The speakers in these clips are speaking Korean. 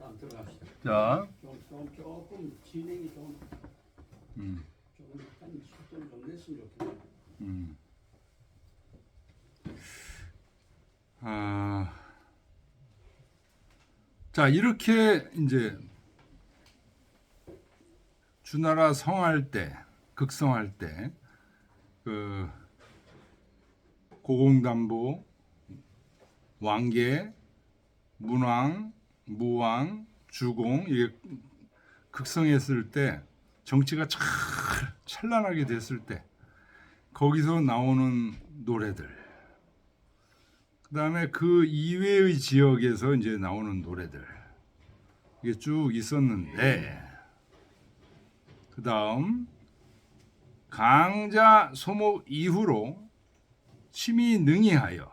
다음 들어갑시다. 자, 조금 진행이 좀 약간 속도를 좀 냈으면 좋겠네요. 자, 이렇게 이제 주나라 성할 때, 극성할 때, 그 고공담보, 왕계, 문왕, 무왕, 주공 이게 극성했을 때 정치가 찬란하게 됐을 때 거기서 나오는 노래들. 그다음에 그 이외의 지역에서 이제 나오는 노래들 이게 쭉 있었는데 그다음 강자 소목 이후로 심히 능히하여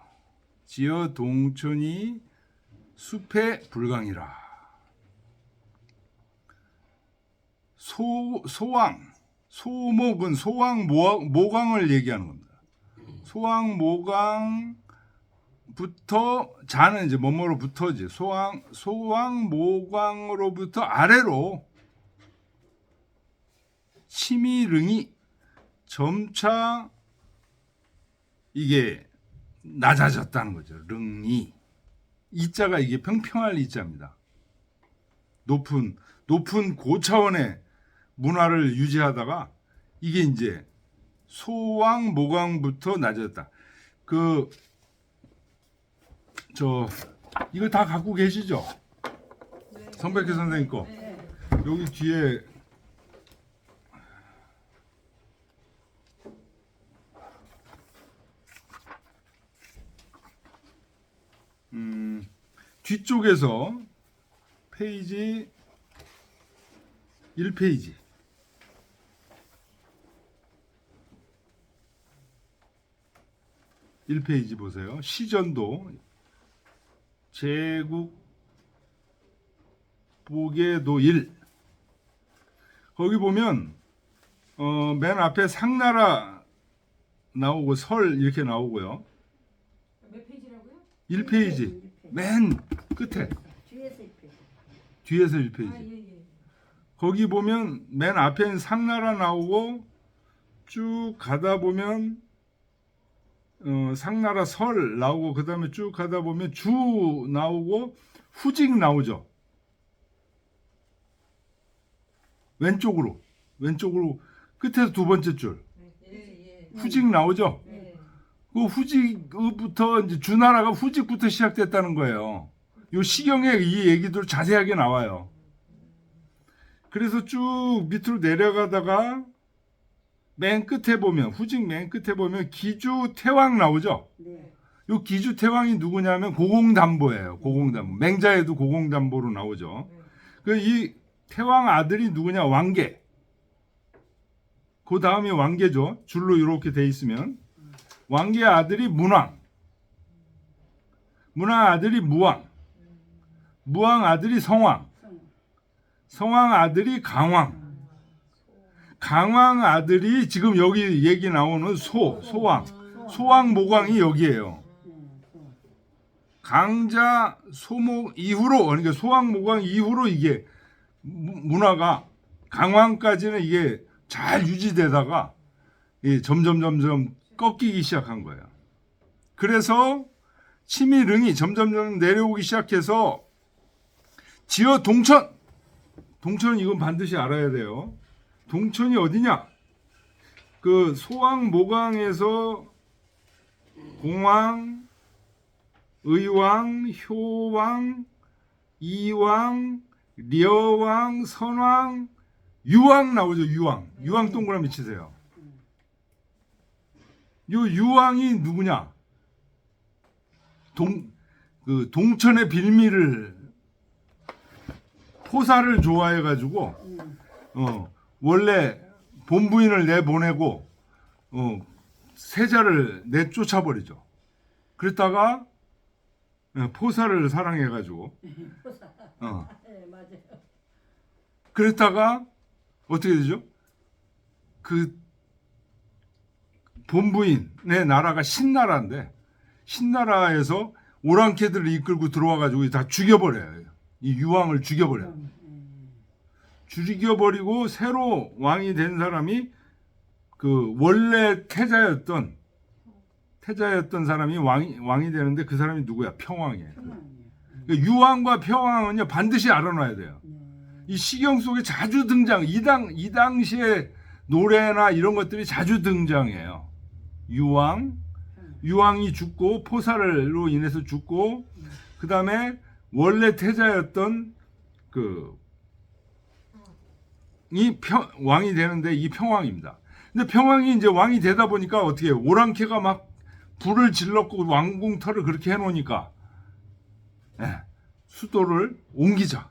지어 동천이 숲에 불강이라. 소목은 소왕 모강을 얘기하는 겁니다. 소왕 모강부터 자는 이제 뭐뭐로부터지 소왕 모강으로부터 아래로 치미릉이 점차 이게 낮아졌다는 거죠. 릉이 이자가 이게 평평할 이자입니다. 높은 고차원의 문화를 유지하다가 이게 이제 소왕 모강부터 낮아졌다. 이거 다 갖고 계시죠? 네. 성백희 선생님 거. 네. 여기 뒤에 뒤쪽에서 페이지 1페이지 1페이지 보세요. 시전도 제국보계도 1 거기 보면 맨 앞에 상나라 나오고 설 이렇게 나오고요. 몇 페이지라고요? 1페이지 맨 끝에 뒤에서 1페이지 예. 거기 보면 맨 앞에는 상나라 나오고 쭉 가다 보면 상나라 설 나오고 그 다음에 쭉 가다 보면 주 나오고 후직 나오죠. 왼쪽으로 끝에서 두 번째 줄 예. 후직 나오죠. 네. 그 후직부터 이제 주나라가 후직부터 시작됐다는 거예요. 요 시경에 이 얘기도 자세하게 나와요. 그래서 쭉 밑으로 내려가다가 맨 끝에 보면 후직 맨 끝에 보면 기주 태왕 나오죠. 네. 요 기주 태왕이 누구냐면 고공담보예요. 고공담보. 맹자에도 고공담보로 나오죠. 그 이 태왕 아들이 누구냐? 왕계. 그 다음이 왕계죠. 줄로 이렇게 돼 있으면 왕계 아들이 문왕. 문왕 아들이 무왕. 무왕 아들이 성왕. 성왕 아들이 강왕. 강왕 아들이 지금 여기 얘기 나오는 소왕. 소왕 모광이 여기에요. 강자 소목 이후로 그러니까 소왕 모광 이후로 이게 문화가 강왕까지는 이게 잘 유지되다가 점점 꺾이기 시작한 거예요. 그래서 치미릉이 점점 내려오기 시작해서 지어 동천 이건 반드시 알아야 돼요. 동천이 어디냐? 그 소왕 모강에서 공왕, 의왕, 효왕, 이왕, 려왕, 선왕, 유왕 나오죠. 유왕 동그라미 치세요. 요 유왕이 누구냐? 동천의 빌미를 호사를 좋아해가지고 원래 본부인을 내보내고 세자를 내쫓아버리죠. 그랬다가 포사를 사랑해가지고 네, 맞아요. 그랬다가 어떻게 되죠? 그 본부인의 나라가 신나라인데 신나라에서 오랑캐들을 이끌고 들어와가지고 다 죽여버려요. 이 유왕을 죽여버려요. 죽여버리고 새로 왕이 된 사람이 그 원래 태자였던 사람이 왕이 되는데 그 사람이 누구야? 평왕이에요. 그러니까 유왕과 평왕은요 반드시 알아놔야 돼요. 이 시경 속에 자주 등장. 이 당시에 노래나 이런 것들이 자주 등장해요. 유왕이 죽고 포살로 인해서 죽고 그 다음에 원래 태자였던 왕이 되는데 이 평왕입니다. 근데 평왕이 이제 왕이 되다 보니까 어떻게 해요? 오랑캐가 막 불을 질렀고 왕궁터를 그렇게 해놓으니까 수도를 옮기자.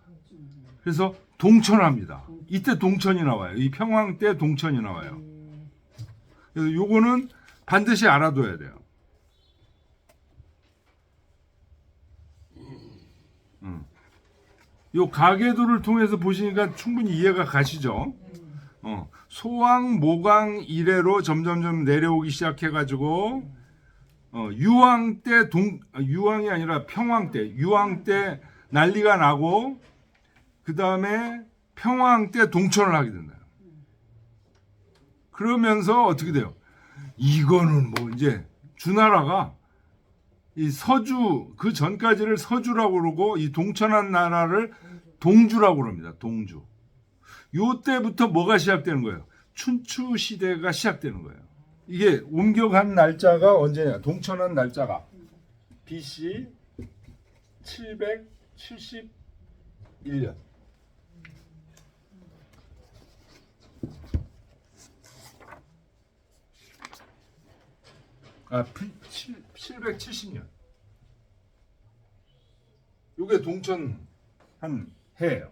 그래서 동천합니다. 이때 동천이 나와요. 이 평왕 때 동천이 나와요. 그래서 요거는 반드시 알아둬야 돼요. 요 가계도를 통해서 보시니까 충분히 이해가 가시죠? 소왕, 모강 이래로 점점점 내려오기 시작해가지고 유왕 때 유왕이 아니라 평왕 때 유왕 때 난리가 나고 그 다음에 평왕 때 동천을 하게 된다. 그러면서 어떻게 돼요? 이거는 뭐 이제 주나라가 이 서주 그 전까지를 서주라고 그러고 이 동천한 나라를 동주라고 그럽니다. 동주. 요 때부터 뭐가 시작되는 거예요? 춘추 시대가 시작되는 거예요. 이게 옮겨간 날짜가 언제냐? 동천한 날짜가 BC 771년. 아, 770년. 요게 동천한 해예요.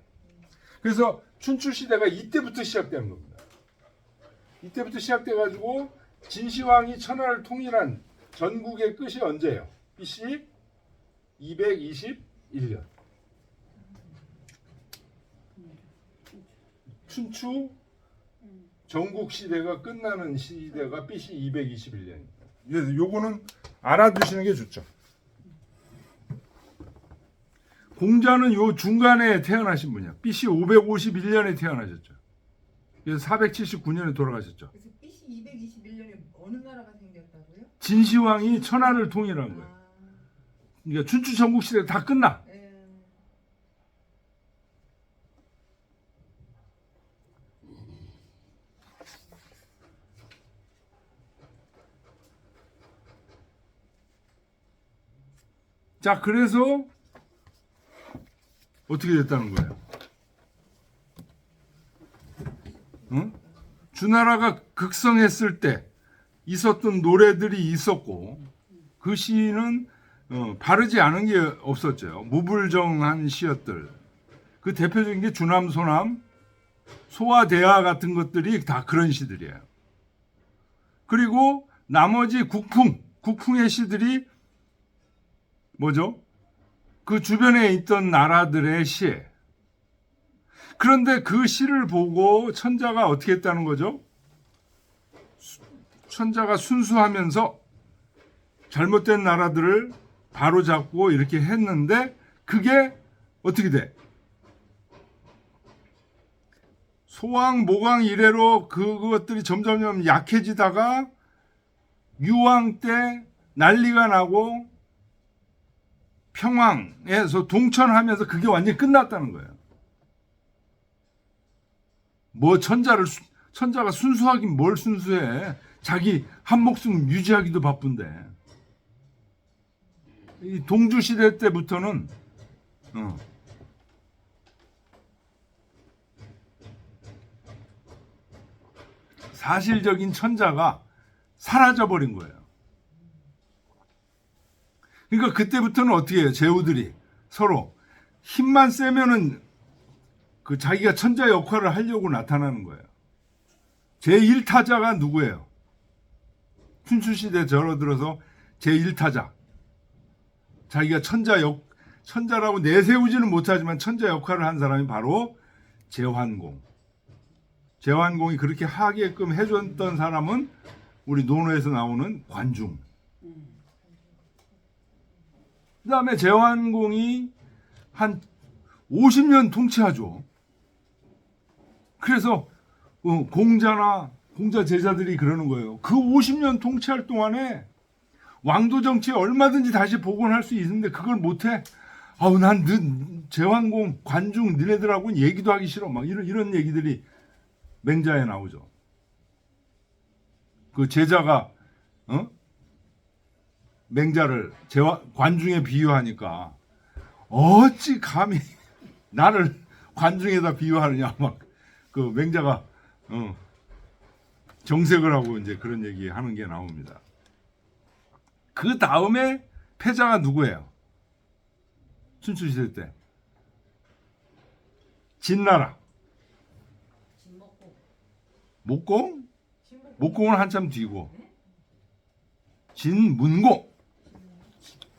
그래서 춘추 시대가 이때부터 시작되는 겁니다. 이때부터 시작돼 가지고 진시황이 천하를 통일한 전국의 끝이 언제예요? BC 221년. 춘추 전국 시대가 끝나는 시대가 BC 221년입니다. 그래서 요거는 알아두시는 게 좋죠. 공자는 요 중간에 태어나신 분이야. BC 551년에 태어나셨죠. 그래서 479년에 돌아가셨죠. 그래서 BC 221년에 어느 나라가 생겼다고요? 진시황이 천하를 통일한 거예요. 그러니까 춘추 전국 시대가 다 끝나. 자, 그래서 어떻게 됐다는 거예요? 응? 주나라가 극성했을 때 있었던 노래들이 있었고 그 시는 바르지 않은 게 없었죠. 무불정한 시였들. 그 대표적인 게 주남소남, 소화대하 같은 것들이 다 그런 시들이에요. 그리고 나머지 국풍의 시들이 뭐죠? 그 주변에 있던 나라들의 시에. 그런데 그 시를 보고 천자가 어떻게 했다는 거죠? 천자가 순수하면서 잘못된 나라들을 바로잡고 이렇게 했는데 그게 어떻게 돼? 소왕, 모강 이래로 그것들이 점점 약해지다가 유왕 때 난리가 나고 평왕에서 동천하면서 그게 완전히 끝났다는 거예요. 뭐 천자가 순수하긴 뭘 순수해. 자기 한 목숨 유지하기도 바쁜데. 이 동주 시대 때부터는 사실적인 천자가 사라져버린 거예요. 그러니까 그때부터는 어떻게 해요? 제후들이 서로 힘만 세면은 그 자기가 천자 역할을 하려고 나타나는 거예요. 제1타자가 누구예요? 춘추시대 절어들어서 제1타자. 자기가 천자라고 내세우지는 못하지만 천자 역할을 한 사람이 바로 제환공. 제환공이 그렇게 하게끔 해줬던 사람은 우리 논어에서 나오는 관중. 그 다음에 제환공이 한 50년 통치하죠. 그래서 공자 제자들이 그러는 거예요. 그 50년 통치할 동안에 왕도 정치 얼마든지 다시 복원할 수 있는데 그걸 못해. 아우 난 제왕공 관중 니네들하고는 얘기도 하기 싫어. 막 이런 얘기들이 맹자에 나오죠. 그 제자가 맹자를 관중에 비유하니까 어찌 감히 나를 관중에다 비유하느냐 막 그 맹자가 정색을 하고 이제 그런 얘기 하는 게 나옵니다. 그 다음에 패자가 누구예요? 춘추시대 때 진나라. 목공? 목공은 한참 뒤고 진문공.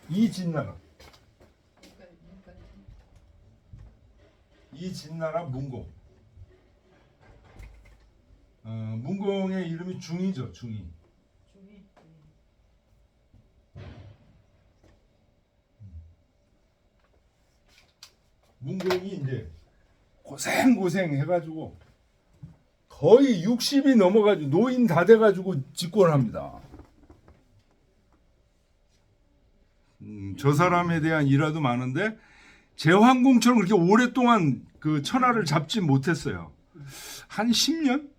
이 진나라. 이 진나라 문공. 문공의 이름이 중이죠. 중이. 문공이 이제 고생 해가지고 거의 60이 넘어가지고 노인 다 돼가지고 집권합니다. 저 사람에 대한 일화도 많은데 제왕공처럼 그렇게 오랫동안 그 천하를 잡지 못했어요. 한 10년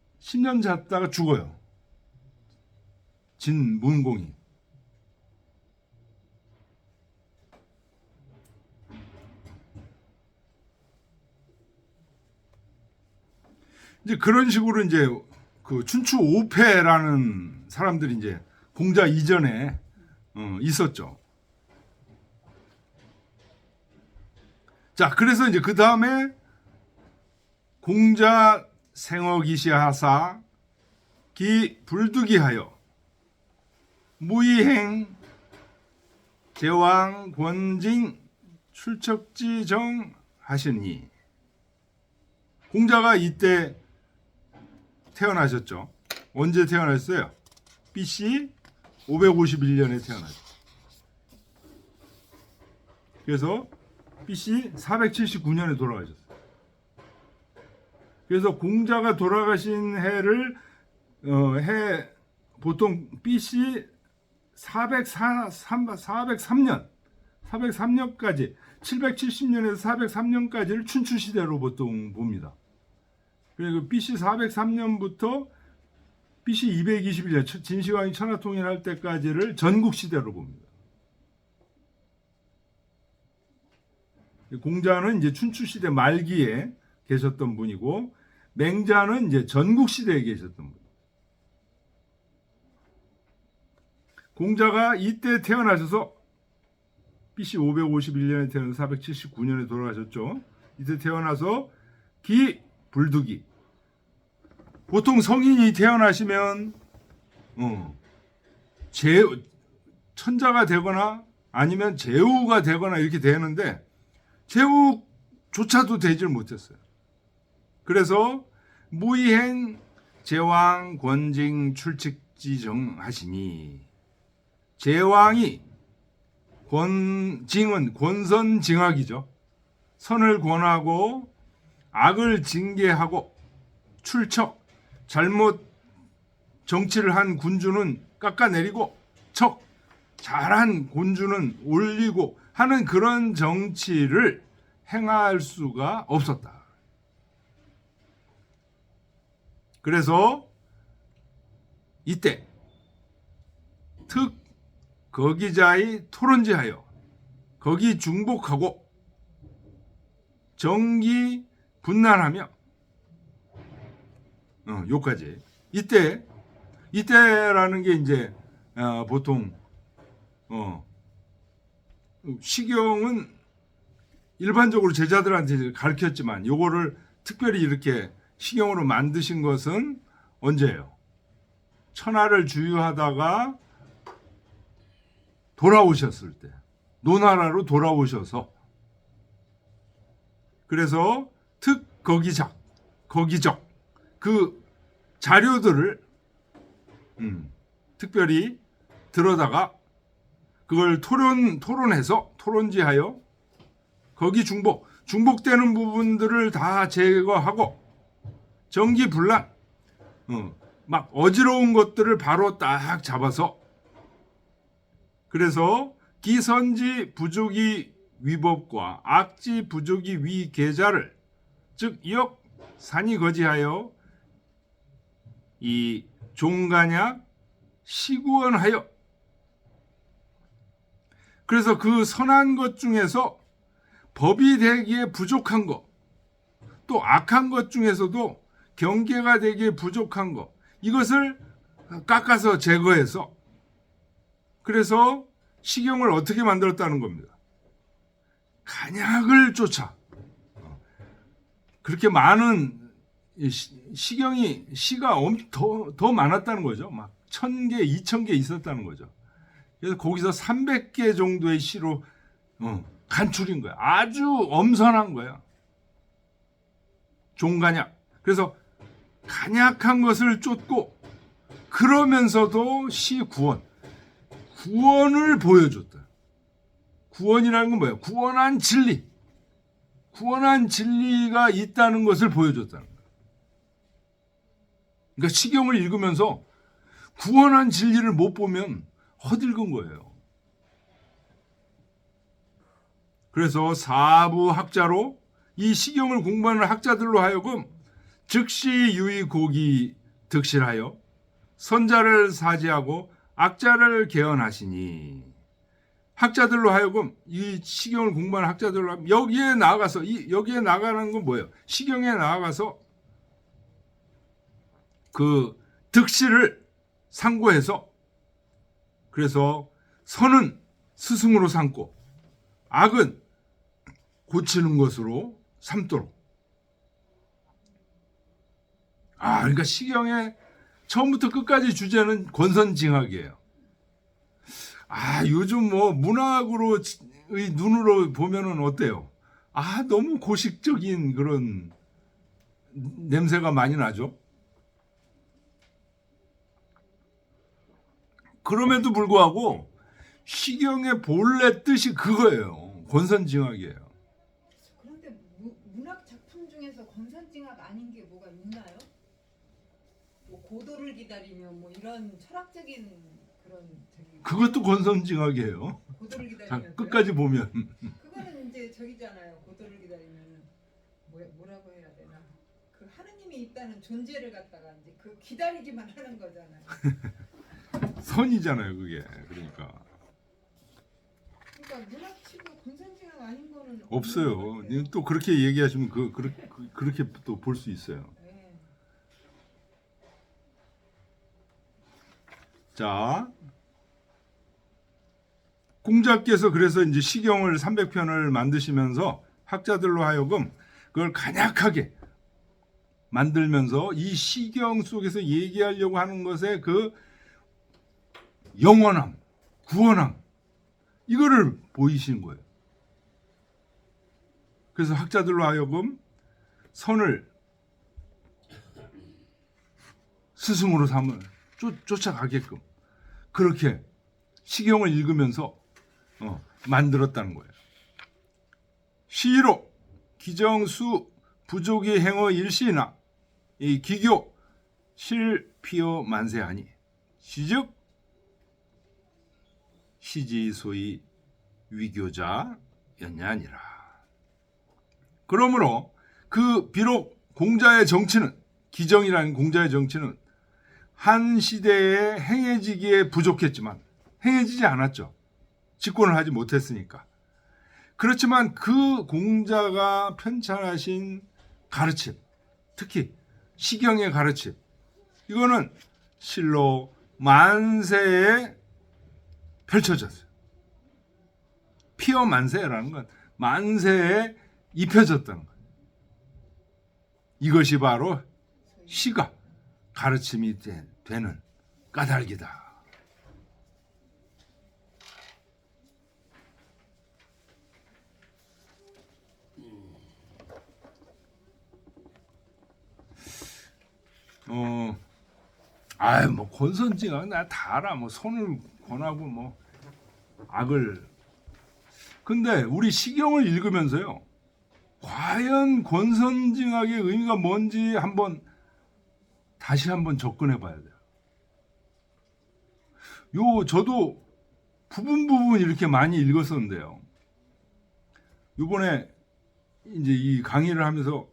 잡다가 죽어요. 진문공이. 이제 그런 식으로 이제 그 춘추 5패라는 사람들이 이제 공자 이전에 있었죠. 자, 그래서 이제 그 다음에 공자 생어기시하사 기 불두기하여 무이행 제왕 권징 출척지정 하시니. 공자가 이때 태어나셨죠. 언제 태어났어요? BC 551년에 태어났죠. 그래서 BC 479년에 돌아가셨어요. 그래서 공자가 돌아가신 해를 보통 BC 403년까지 770년에서 403년까지를 춘추시대로 보통 봅니다. 그리고 BC 403년부터 BC 221년 진시황이 천하통일할 때까지를 전국시대로 봅니다. 공자는 이제 춘추시대 말기에 계셨던 분이고 맹자는 이제 전국시대에 계셨던 분. 공자가 이때 태어나셔서 BC 551년에 태어나서 479년에 돌아가셨죠. 이때 태어나서 기 불두기. 보통 성인이 태어나시면 천자가 되거나 아니면 제후가 되거나 이렇게 되는데 제후조차도 되질 못했어요. 그래서 무이행 제왕 권징 출칙지정 하시니. 제왕이 권징은 권선징악이죠. 선을 권하고 악을 징계하고 출척, 잘못 정치를 한 군주는 깎아내리고 척, 잘한 군주는 올리고 하는 그런 정치를 행할 수가 없었다. 그래서 이때 특 거기자의 토론지하여 거기 중복하고 정기 분난하며 요까지. 이때라는 게 이제 보통 시경은 일반적으로 제자들한테 가르쳤지만 요거를 특별히 이렇게 시경으로 만드신 것은 언제예요? 천하를 주유하다가 돌아오셨을 때, 노나라로 돌아오셔서, 그래서 특거기적 그 자료들을 특별히 들어다가 그걸 토론해서 토론지하여 거기 중복되는 부분들을 다 제거하고 전기 분란, 막 어지러운 것들을 바로 딱 잡아서, 그래서 기선지 부족이 위법과 악지 부족이 위계자를, 즉 역산이 거지하여 이 종간약 시구원하여, 그래서 그 선한 것 중에서 법이 되기에 부족한 것, 또 악한 것 중에서도 경계가 되기에 부족한 것, 이것을 깎아서 제거해서, 그래서 시경을 어떻게 만들었다는 겁니다. 간약을 쫓아. 그렇게 많은 시경이, 시가 더 많았다는 거죠. 막 1000개, 2000개 있었다는 거죠. 그래서 거기서 300개 정도의 시로 간출인 거야. 아주 엄선한 거야. 종간약. 그래서 간약한 것을 쫓고, 그러면서도 시 구원을 보여줬다. 구원이라는 건 뭐예요? 구원한 진리. 구원한 진리가 있다는 것을 보여줬다는 거예요. 그러니까 시경을 읽으면서 구원한 진리를 못 보면 허들건 거예요. 그래서 사부 학자로, 이 시경을 공부하는 학자들로 하여금 즉시 유의 고기 득실하여 선자를 사지하고 악자를 개헌하시니, 학자들로 하여금, 이 시경을 공부하는 학자들로 하여금 여기에 나아가서, 여기에 나가는 건 뭐예요? 시경에 나아가서 그 득실을 상고해서, 그래서 선은 스승으로 삼고 악은 고치는 것으로 삼도록. 그러니까 시경의 처음부터 끝까지 주제는 권선징악이에요. 요즘 뭐 문학으로의 눈으로 보면은 어때요? 너무 고식적인 그런 냄새가 많이 나죠. 그럼에도 불구하고 시경의 본래 뜻이 그거예요. 권선징악이에요. 그런데 문학 작품 중에서 권선징악 아닌 게 뭐가 있나요? 뭐 고도를 기다리며 뭐 이런 철학적인 그런 그것도 권선징악이에요. 고도를 자, 기다리면 끝까지 보면. 그거는 이제 저기잖아요. 고도를 기다리면 뭐라고 해야 되나? 그 하느님이 있다는 존재를 갖다가 이제 그 기다리기만 하는 거잖아요. 선이잖아요, 그게. 그러니까 문학치고 권선징악 아닌 거는 없어요. 또 그렇게 얘기하시면 그렇게 또 볼 수 있어요. 네. 자, 공자께서 그래서 이제 시경을 300편을 만드시면서 학자들로 하여금 그걸 간약하게 만들면서 이 시경 속에서 얘기하려고 하는 것의 그 영원함, 구원함, 이거를 보이신 거예요. 그래서 학자들로 하여금 선을 스승으로 삼을 쫓아가게끔 그렇게 시경을 읽으면서 만들었다는 거예요. 시로 기정수 부족이 행어 일시나 이 기교 실피어 만세하니 시즉 시지소이 위교자였냐니라. 그러므로 그 비록 공자의 정치는, 기정이라는 공자의 정치는 한 시대에 행해지기에 부족했지만, 행해지지 않았죠. 집권을 하지 못했으니까. 그렇지만 그 공자가 편찬하신 가르침, 특히 시경의 가르침, 이거는 실로 만세에 펼쳐졌어요. 피어 만세라는 건 만세에 입혀졌다는 거예요. 이것이 바로 시가 가르침이 되는 까닭이다. 뭐 권선징악 나 다 알아. 뭐 선을 권하고 뭐 악을. 근데 우리 시경을 읽으면서요, 과연 권선징악의 의미가 뭔지 다시 한번 접근해 봐야 돼요. 저도 부분 이렇게 많이 읽었었는데요. 요번에 이제 이 강의를 하면서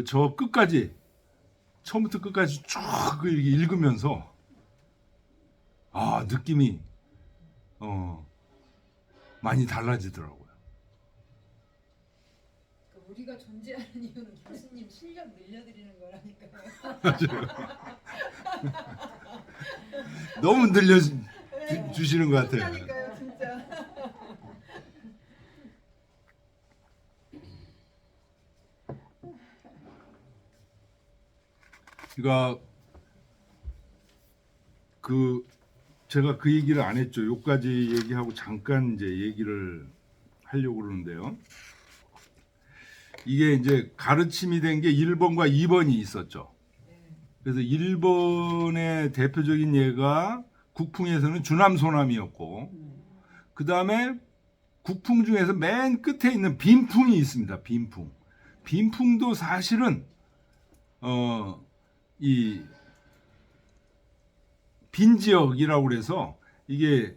저 끝까지 처음부터 끝까지 쭉 이렇게 읽으면서 느낌이 많이 달라지더라고요. 우리가 존재하는 이유는 교수님 실력 늘려드리는 거라니까요. 너무 늘려주시는 것 같아요. 그러니까요, 진짜. 그러니까 제가 그 얘기를 안 했죠. 요까지 얘기하고 잠깐 이제 얘기를 하려고 그러는데요. 이게 이제 가르침이 된 게 1번과 2번이 있었죠. 그래서 1번의 대표적인 예가 국풍에서는 주남소남이었고, 그 다음에 국풍 중에서 맨 끝에 있는 빈풍이 있습니다. 빈풍도 사실은 이 빈지역이라고 그래서 이게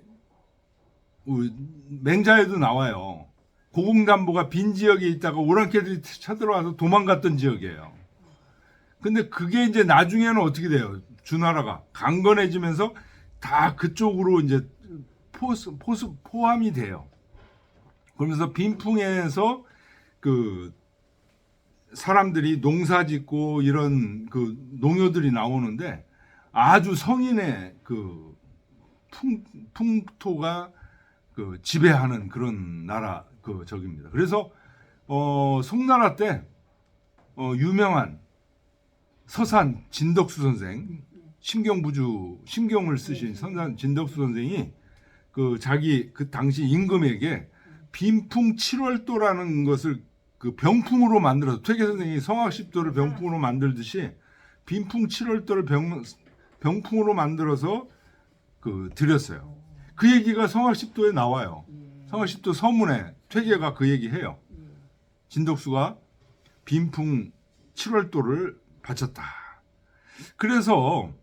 맹자에도 나와요. 고궁담보가 빈지역에 있다가 오랑캐들이 쳐들어와서 도망갔던 지역이에요. 근데 그게 이제 나중에는 어떻게 돼요? 주나라가 강건해지면서 다 그쪽으로 이제 포함이 돼요. 그러면서 빈풍에서 그 사람들이 농사 짓고 이런 그 농요들이 나오는데 아주 성인의 그 풍토가 그 지배하는 그런 나라 적입니다. 그래서 송나라 때 유명한 서산 진덕수 선생, 심경을 쓰신 서산 진덕수 선생이 자기 그 당시 임금에게 빈풍 7월도라는 것을 그 병풍으로 만들어서, 퇴계 선생이 성악십도를 병풍으로 만들듯이 빈풍 7월도를 병풍으로 만들어서 드렸어요. 그 얘기가 성악십도에 나와요. 성악십도 서문에 퇴계가 그 얘기해요. 진덕수가 빈풍 7월도를 바쳤다. 그래서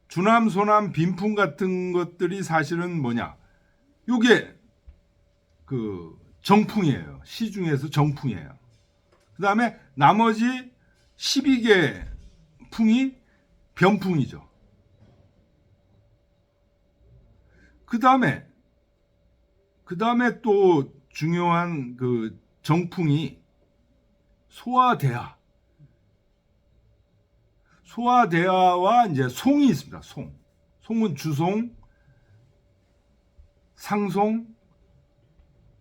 주남, 소남, 빈풍 같은 것들이 사실은 뭐냐? 요게 정풍이에요. 시 중에서 정풍이에요. 그 다음에 나머지 12개 풍이 변풍이죠. 그 다음에 또 중요한 정풍이 소화대하와 이제 송이 있습니다. 송은 주송, 상송,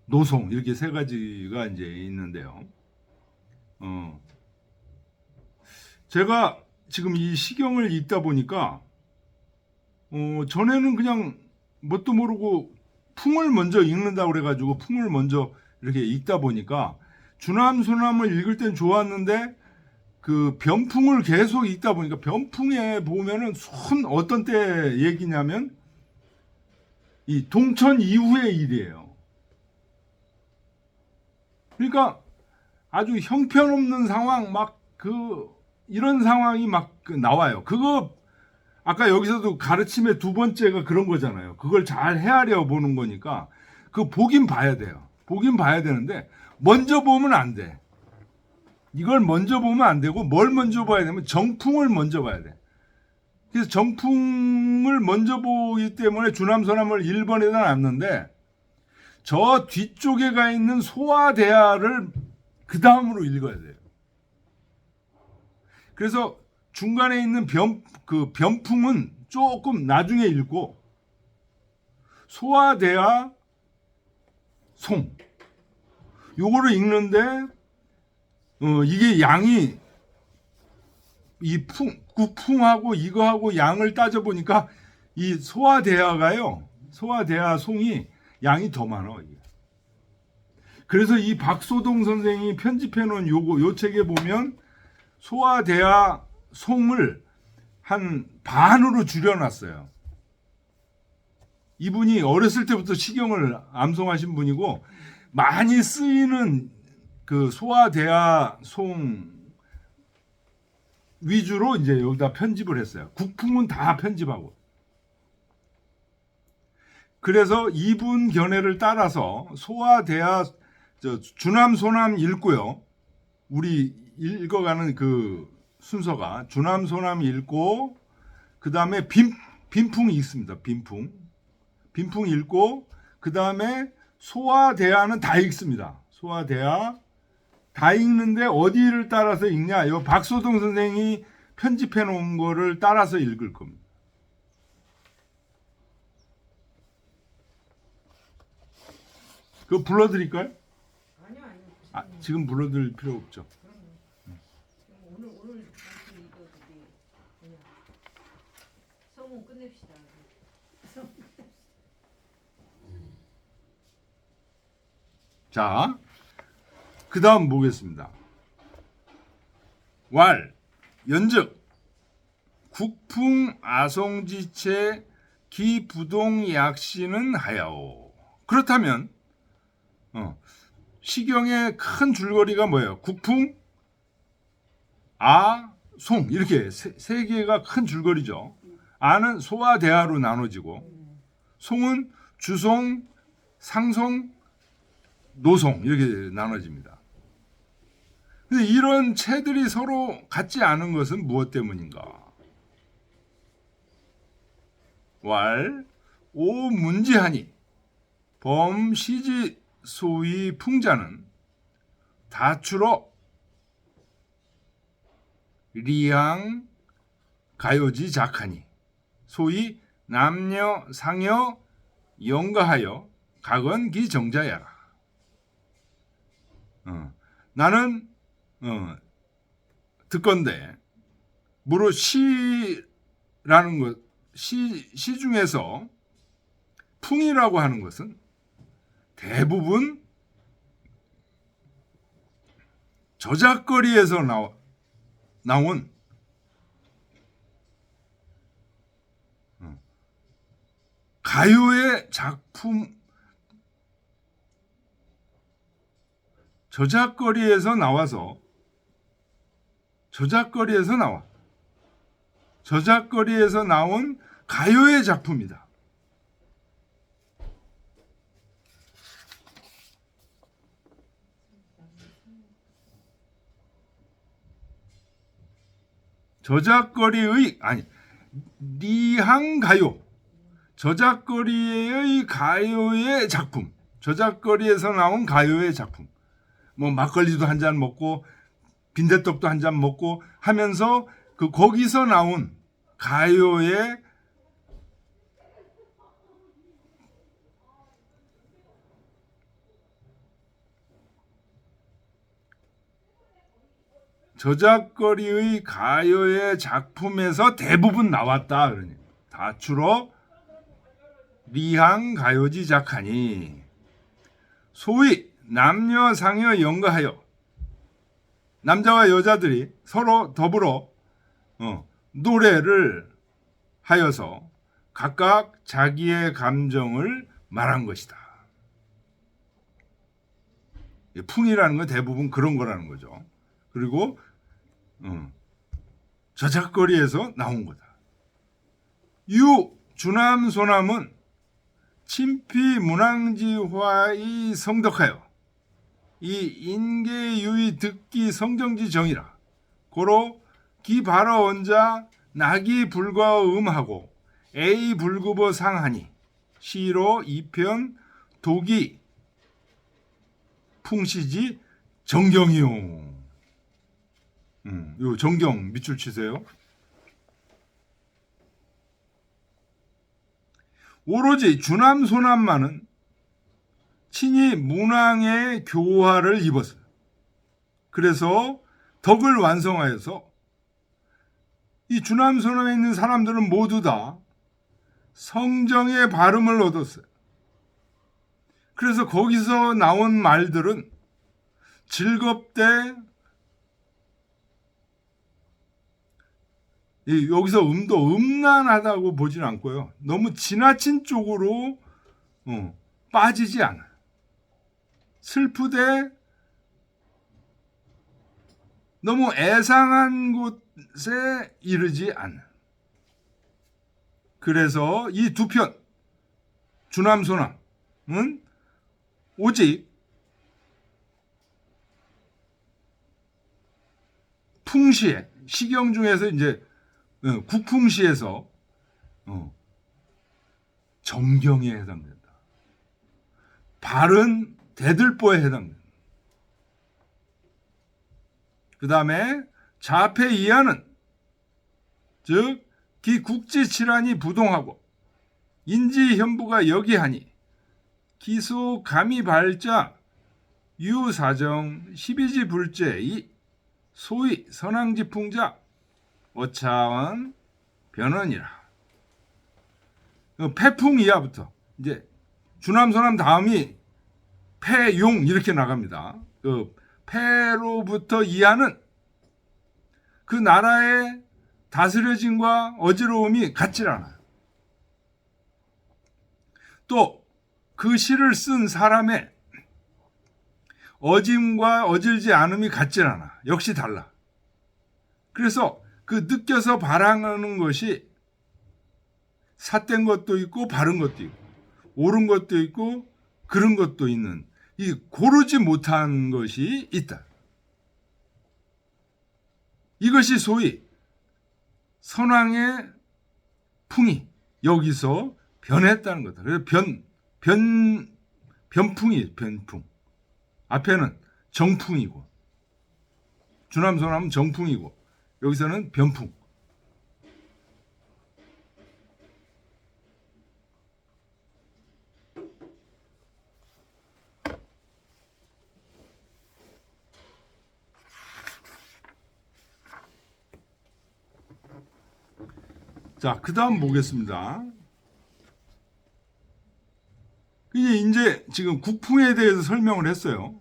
노송, 이렇게 세 가지가 이제 있는데요. 제가 지금 이 시경을 읽다 보니까 전에는 그냥 뭣도 모르고 풍을 먼저 읽는다고 그래가지고 풍을 먼저 이렇게 읽다 보니까 주남, 소남을 읽을 땐 좋았는데 그 변풍을 계속 읽다 보니까 변풍에 보면은 어떤 때 얘기냐면 이 동천 이후의 일이에요. 그러니까 아주 형편없는 상황, 이런 상황이 나와요. 그거 아까 여기서도 가르침의 두 번째가 그런 거잖아요. 그걸 잘 헤아려 보는 거니까 보긴 봐야 돼요. 보긴 봐야 되는데 먼저 보면 안 돼. 이걸 먼저 보면 안 되고 뭘 먼저 봐야 되면 정풍을 먼저 봐야 돼. 그래서 정풍을 먼저 보기 때문에 주남소남을 1번에다 놨는데 저 뒤쪽에 가 있는 소화대하를 그 다음으로 읽어야 돼요. 그래서 중간에 있는 변풍은 조금 나중에 읽고 소화대하, 송 요거를 읽는데 이게 양이 이 국풍하고 이거하고 양을 따져보니까 이 소화대하가요, 소화대하 송이 양이 더 많아. 이게. 그래서 이 박소동 선생이 편집해 놓은 요 책에 보면 소화대하 송을 한 반으로 줄여놨어요. 이분이 어렸을 때부터 시경을 암송하신 분이고 많이 쓰이는 그 소아 대하 송 위주로 이제 여기다 편집을 했어요. 국풍은 다 편집하고. 그래서 이분 견해를 따라서 소아 대하 주남 소남 읽고요. 우리 읽어가는 그 순서가 주남 소남 읽고 그 다음에 빈풍이 있습니다. 빈풍 읽고 그 다음에 소아 대하는 다 읽습니다. 소아 대하 다 읽는데 어디를 따라서 읽냐? 요 박소동 선생이 편집해 놓은 거를 따라서 읽을 겁니다. 그거 불러드릴까요? 아니요, 아니요. 아, 지금 불러드릴 필요 없죠. 오늘 다시 이거 그냥 성문 끝냅시다. 자, 그 다음 보겠습니다. 왈, 연즉, 국풍 아송지체 기부동 약시는 하야오. 그렇다면, 시경의 큰 줄거리가 뭐예요? 국풍, 아, 송 이렇게 세 개가 큰 줄거리죠. 아는 소와 대하로 나눠지고 송은 주송, 상송, 노송 이렇게 나눠집니다. 근데 이런 체들이 서로 같지 않은 것은 무엇 때문인가? 왈, 오 문지하니 범시지 소위 풍자는 다추러 리양 가요지 작하니 소위 남녀 상여 연가하여 각언기 정자야라. 나는 듣건대 무릇 시라는 것 시 중에서 풍이라고 하는 것은 대부분 저작거리에서 나온 가요의 작품, 저작거리에서 나와서 저작거리에서 나온 가요의 작품이다. 리항가요, 저작거리의 가요의 작품, 저작거리에서 나온 가요의 작품. 뭐 막걸리도 한 잔 먹고 빈대떡도 한 잔 먹고 하면서 거기서 나온 가요의 저작거리의 가요의 작품에서 대부분 나왔다. 그러니 다 주로 리항 가요지 작하니 소위 남녀 상여 연가하여 남자와 여자들이 서로 더불어 노래를 하여서 각각 자기의 감정을 말한 것이다. 풍이라는 건 대부분 그런 거라는 거죠. 그리고 저작거리에서 나온 거다. 유 주남 소남은 친피 문왕지화의 성덕하여 이 인계유의 듣기 성정지 정이라 고로 기바라 원자 낙이 불과음하고 에이 불급어 상하니 시로 2편 독이 풍시지 정경이요. 요 정경 밑줄 치세요. 오로지 주남 소남만은 친히 문왕의 교화를 입었어요. 그래서 덕을 완성하여서 이 주남 소남에 있는 사람들은 모두 다 성정의 발음을 얻었어요. 그래서 거기서 나온 말들은 즐겁되 여기서 음도 음란하다고 보진 않고요. 너무 지나친 쪽으로 빠지지 않아요. 슬프되 너무 애상한 곳에 이르지 않는. 그래서 이 두 편 주남소남은 오직 풍시에 시경 중에서 이제 국풍시에서 정경에 해당된다. 바른 대들보에 해당된다. 그 다음에 자폐 이하는 즉 기 국지 질환이 부동하고 인지 현부가 여기하니 기소 감이 발자 유사정 12지 불제 이 소위 선왕지풍자 어차원 변원이라. 폐풍 이하부터 이제 주남소남 다음이 폐용 이렇게 나갑니다. 그 폐로부터 이하는 그 나라의 다스려짐과 어지러움이 같질 않아요. 또 그 시를 쓴 사람의 어짐과 어질지 않음이 같질 않아. 역시 달라. 그래서 그 느껴서 발항하는 것이 삿된 것도 있고 바른 것도 있고 옳은 것도 있고 그른 것도 있는 이 고르지 못한 것이 있다. 이것이 소위 선왕의 풍이 여기서 변했다는 거다. 그래서 변풍이 변풍. 앞에는 정풍이고 주남소남은 정풍이고 여기서는 변풍. 자, 그 다음 보겠습니다. 이제 지금 국풍에 대해서 설명을 했어요.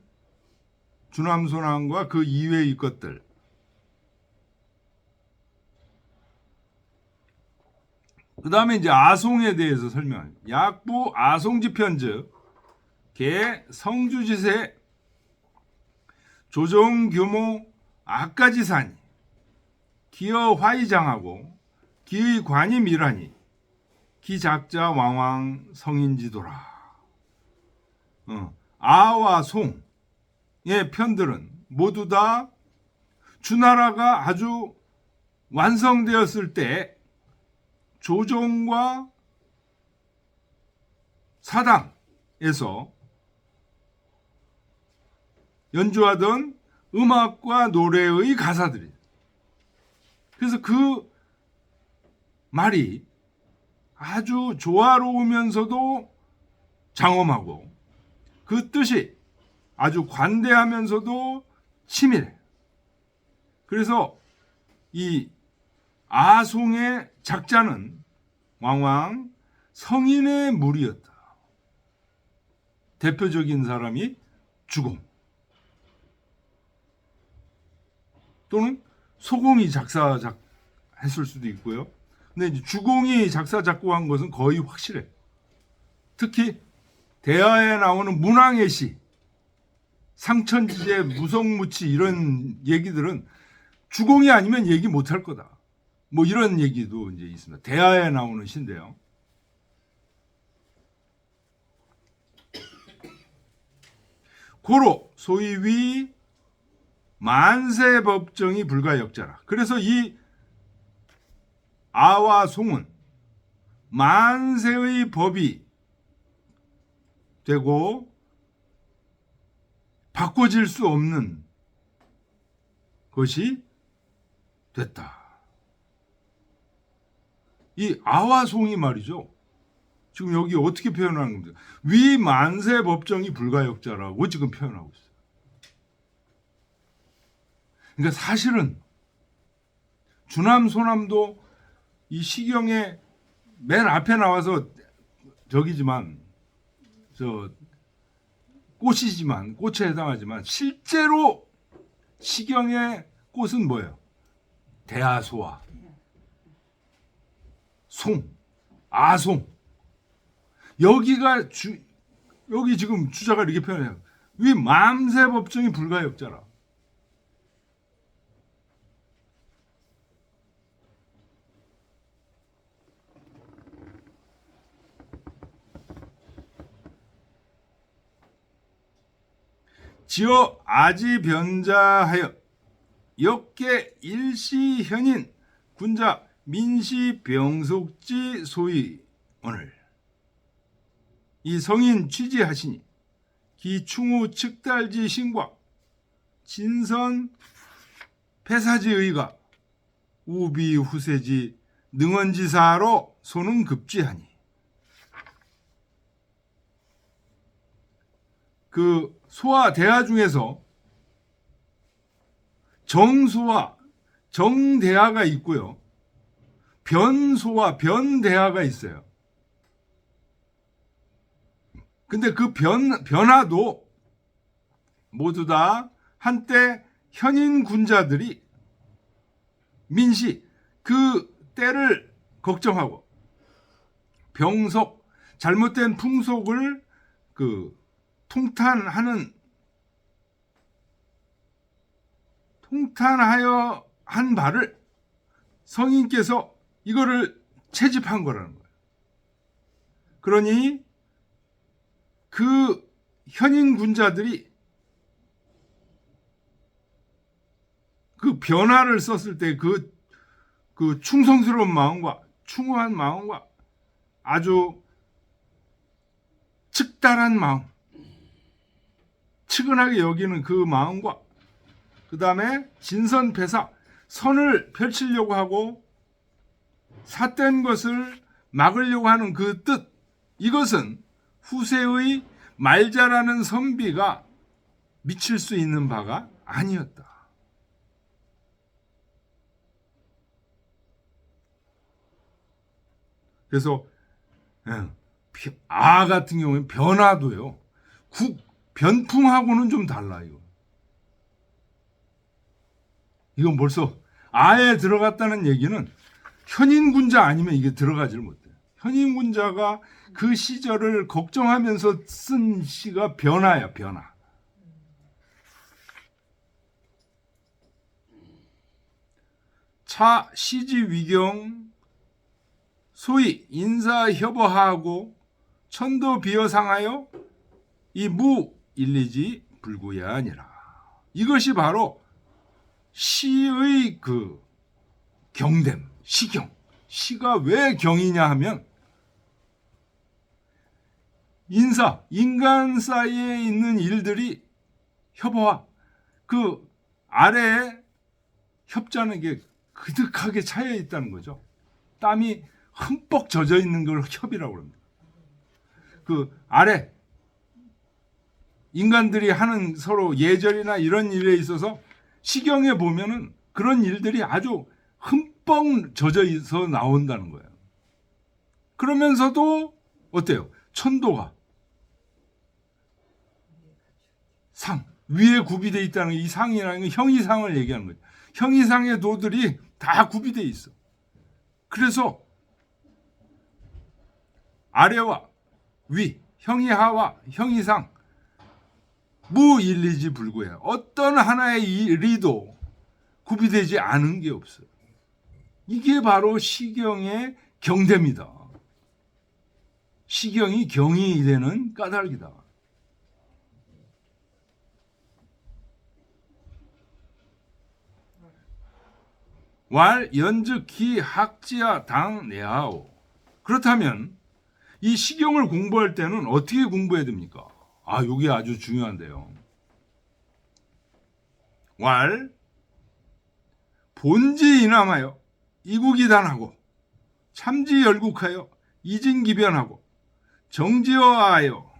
주남소남과 그 이외의 것들. 그 다음에 이제 아송에 대해서 설명합니다. 약부 아송지편즉 개 성주지세 조정규모 악가지사니 기어 화이장하고 기의 관임이라니 기작자 왕왕 성인지도라. 아와 송의 편들은 모두 다 주나라가 아주 완성되었을 때 조정과 사당에서 연주하던 음악과 노래의 가사들이. 그래서 그 말이 아주 조화로우면서도 장엄하고 그 뜻이 아주 관대하면서도 치밀해. 그래서 이 아송의 작자는 왕왕 성인의 무리였다. 대표적인 사람이 주공 또는 소공이 작사했을 수도 있고요. 근데 이제 주공이 작사 작곡한 것은 거의 확실해. 특히 대하에 나오는 문왕의 시, 상천지제, 무성무치 이런 얘기들은 주공이 아니면 얘기 못할 거다. 뭐 이런 얘기도 이제 있습니다. 대하에 나오는 시인데요. 고로 소위 위 만세 법정이 불가역자라. 그래서 이 아와 송은 만세의 법이 되고 바꿔질 수 없는 것이 됐다. 이 아와 송이 말이죠. 지금 여기 어떻게 표현하는 겁니까? 위 만세 법정이 불가역자라고 지금 표현하고 있어요. 그러니까 사실은 주남소남도 이 시경의 맨 앞에 나와서 저기지만 꽃이지만 꽃에 해당하지만 실제로 시경의 꽃은 뭐예요? 대하소와 송, 아송. 여기 지금 주자가 이렇게 표현해요. 위 만세 법정이 불가역자라. 지어 아지변자하여 역계 일시현인 군자 민시병속지 소위 오늘 이 성인 취지하시니 기충후 측달지 신과 진선 폐사지의가 우비 후세지 능원지사로 소는 급지하니 그 소와 대하 중에서 정소와 정대하가 있고요. 변소와 변대하가 있어요. 근데 그 변화도 모두 다 한때 현인 군자들이 민시 그 때를 걱정하고 병속 잘못된 풍속을 통탄하여 한 바를 성인께서 이거를 채집한 거라는 거예요. 그러니 그 현인 군자들이 그 변화를 썼을 때 그 충성스러운 마음과 충후한 마음과 아주 측달한 마음, 측은하게 여기는 그 마음과 그 다음에 진선패사, 선을 펼치려고 하고 삿된 것을 막으려고 하는 그 뜻, 이것은 후세의 말자라는 선비가 미칠 수 있는 바가 아니었다. 그래서 아 같은 경우는 변화도요. 변풍하고는 좀 달라요. 이건 벌써 아에 들어갔다는 얘기는 현인군자 아니면 이게 들어가지를 못해요. 현인군자가 그 시절을 걱정하면서 쓴 시가 변화야, 변화. 차 시지 위경 소위 인사협어하고 천도 비어상하여 이 무 일리지 불구야 아니라 이것이 바로 시의 그 경됨, 시경. 시가 왜 경이냐 하면 인간 사이에 있는 일들이 협어와 그 아래에 협자는 게 그득하게 차여 있다는 거죠. 땀이 흠뻑 젖어 있는 걸 협이라고 합니다. 그 아래 인간들이 하는 서로 예절이나 이런 일에 있어서 시경에 보면은 그런 일들이 아주 흠뻑 젖어 있어 나온다는 거예요. 그러면서도 어때요? 천도가 상 위에 구비되어 있다는 이 상이라는 건 형이상을 얘기하는 거죠. 형이상의 도들이 다 구비되어 있어. 그래서 아래와 위, 형이하와 형이상 무일리지 불구야. 어떤 하나의 일이도 구비되지 않은 게 없어요. 이게 바로 시경의 경대입니다. 시경이 경이 되는 까닭이다. 왈 연즉 기 학지야 당 내하오. 그렇다면 이 시경을 공부할 때는 어떻게 공부해야 됩니까? 아, 이게 아주 중요한데요. 왈 본지 인함하여 이국이단하고 참지 열국하여 이진기변하고 정지어하여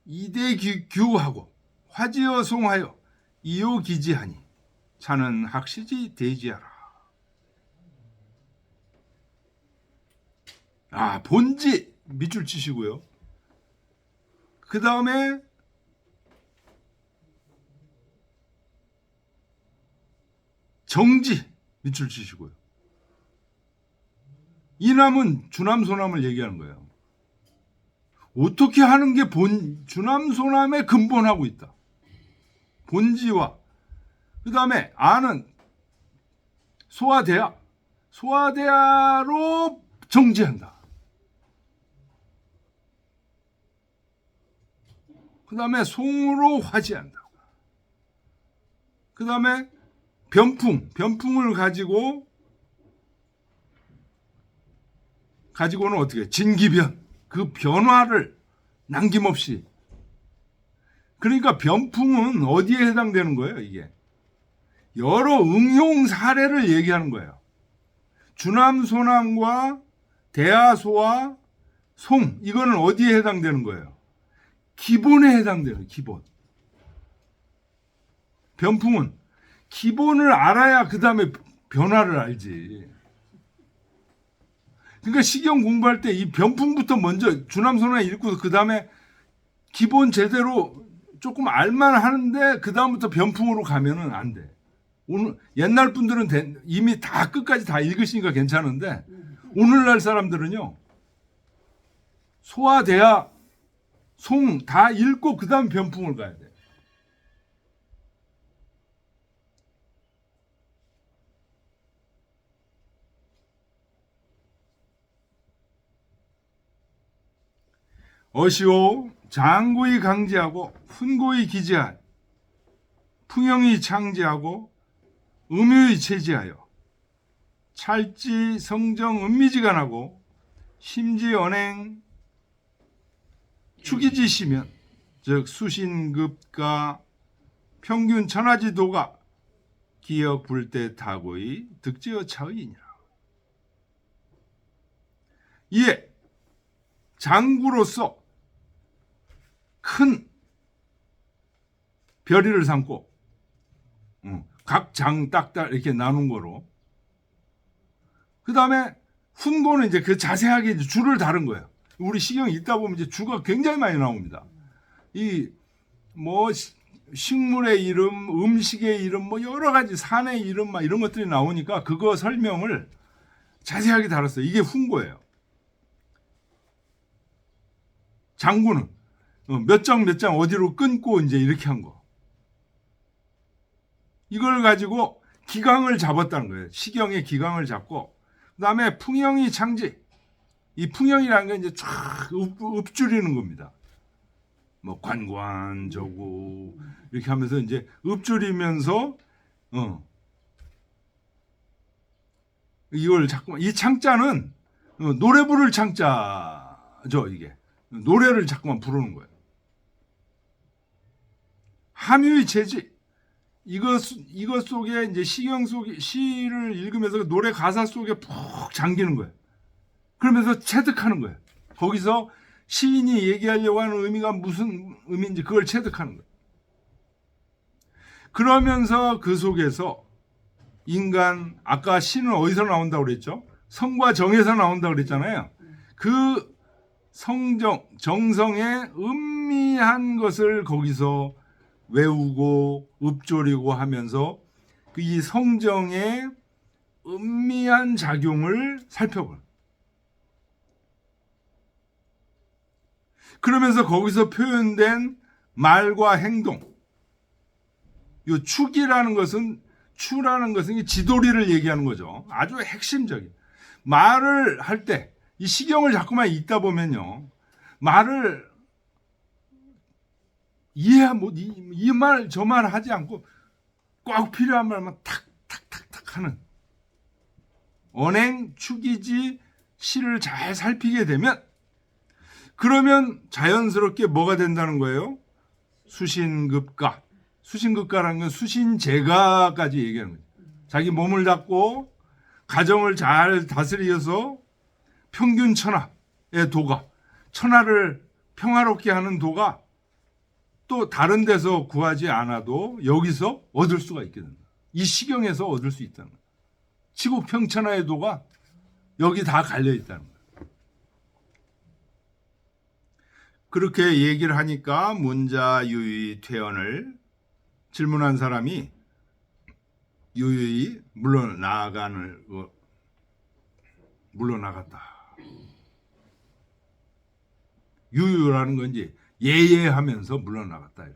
이대규하고 화지어 송하여 이요기지하니 차는 학시지 대지하라. 아, 본지 밑줄 치시고요. 그 다음에 정지 밑줄 치시고요. 이남은 주남 소남을 얘기하는 거예요. 어떻게 하는 게 주남소남의 근본하고 있다. 본지와 그 다음에 아는 소화대야. 소화대야로 정지한다. 그 다음에 송으로 화지한다. 그 다음에 변풍을 가지고는 어떻게 진기변, 그 변화를 남김없이. 그러니까 변풍은 어디에 해당되는 거예요? 이게 여러 응용 사례를 얘기하는 거예요. 주남소남과 대하소와 송, 이거는 어디에 해당되는 거예요? 기본에 해당되는 기본. 변풍은 기본을 알아야 그 다음에 변화를 알지. 그러니까 시경 공부할 때 이 변풍부터 먼저 주남소남 읽고 그 다음에 기본 제대로 조금 알만 하는데 그 다음부터 변풍으로 가면은 안 돼. 오늘 옛날 분들은 이미 다 끝까지 다 읽으시니까 괜찮은데 오늘날 사람들은요 소와 대하 송 다 읽고 그 다음 변풍을 가야 돼. 어시오 장구이 강지하고 훈고이 기지한 풍영이 창지하고 음유이 체지하여 찰지 성정 음미지간하고 심지 언행 축이지시면 즉 수신급과 평균 천하지도가 기역 불대 타고의 득지어 차의니라. 이에 장구로서 큰 별이를 삼고 각 장 딱딱 이렇게 나눈 거로. 그 다음에 훈고는 이제 그 자세하게 이제 주를 다른 거예요. 우리 시경 읽다 보면 이제 주가 굉장히 많이 나옵니다. 이 뭐 식물의 이름, 음식의 이름, 뭐 여러 가지 산의 이름 막 이런 것들이 나오니까 그거 설명을 자세하게 다뤘어요. 이게 훈고예요. 장구는 몇 장 어디로 끊고 이제 이렇게 한 거. 이걸 가지고 기강을 잡았다는 거예요. 시경의 기강을 잡고, 그 다음에 풍영이 창지. 이 풍영이라는 게 이제 쫙 읊줄이는 겁니다. 뭐 관관저구 이렇게 하면서 이제 읊줄이면서 이걸 자꾸만 이 창자는 노래 부를 창자죠. 이게 노래를 자꾸만 부르는 거예요. 함유의 재지. 이것 속에 이제 시경 속에 시를 읽으면서 노래 가사 속에 푹 잠기는 거예요. 그러면서 체득하는 거예요. 거기서 시인이 얘기하려고 하는 의미가 무슨 의미인지 그걸 체득하는 거예요. 그러면서 그 속에서 인간, 아까 시는 어디서 나온다고 그랬죠? 성과 정에서 나온다고 그랬잖아요. 그 정성의 음미한 것을 거기서 외우고 읊조리고 하면서 이 성정의 음미한 작용을 살펴봐요. 그러면서 거기서 표현된 말과 행동, 이 추라는 것은 이 지도리를 얘기하는 거죠. 아주 핵심적인. 말을 할 때 이 시경을 자꾸만 읽다 보면요, 말을 이 말 저 말 하지 않고 꼭 필요한 말만 탁탁탁탁 하는 언행 축이지 시를 잘 살피게 되면, 그러면 자연스럽게 뭐가 된다는 거예요? 수신급가라는 건 수신제가까지 얘기하는 거예요. 자기 몸을 닦고 가정을 잘 다스려서 평균 천하의 도가, 천하를 평화롭게 하는 도가 또 다른 데서 구하지 않아도 여기서 얻을 수가 있게 된다. 이 시경에서 얻을 수 있다는 거예요. 치국 평천하의 도가 여기 다 갈려 있다는 거예요. 그렇게 얘기를 하니까 문자 유의 퇴원을 질문한 사람이 유유히 물러나갔다. 유유라는 건 이제 예예하면서 물러나갔다. 이래.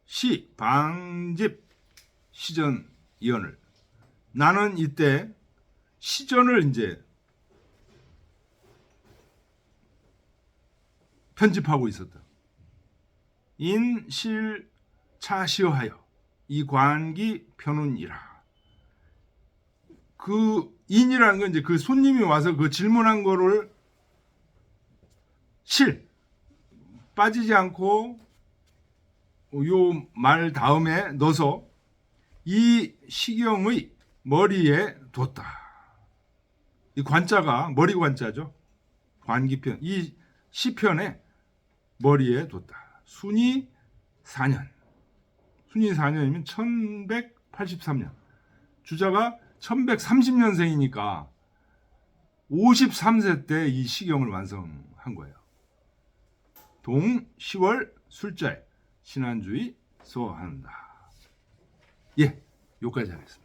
시 방집 시전 이언을 나는 이때 시전을 이제 편집하고 있었다. 인실 차시하여 이 관기 편운이라. 그 인이라는 건 이제 그 손님이 와서 그 질문한 거를 빠지지 않고 요 말 다음에 넣어서 이 시경의 머리에 뒀다. 이 관자가 머리 관자죠. 관기편. 이 시편에 머리에 뒀다. 순이 4년. 순이 4년이면 1183년. 주자가 1130년생이니까 53세 때 이 시경을 완성한 거예요. 동 10월 술자에 신안주의 소화한다. 예, 여기까지 하겠습니다.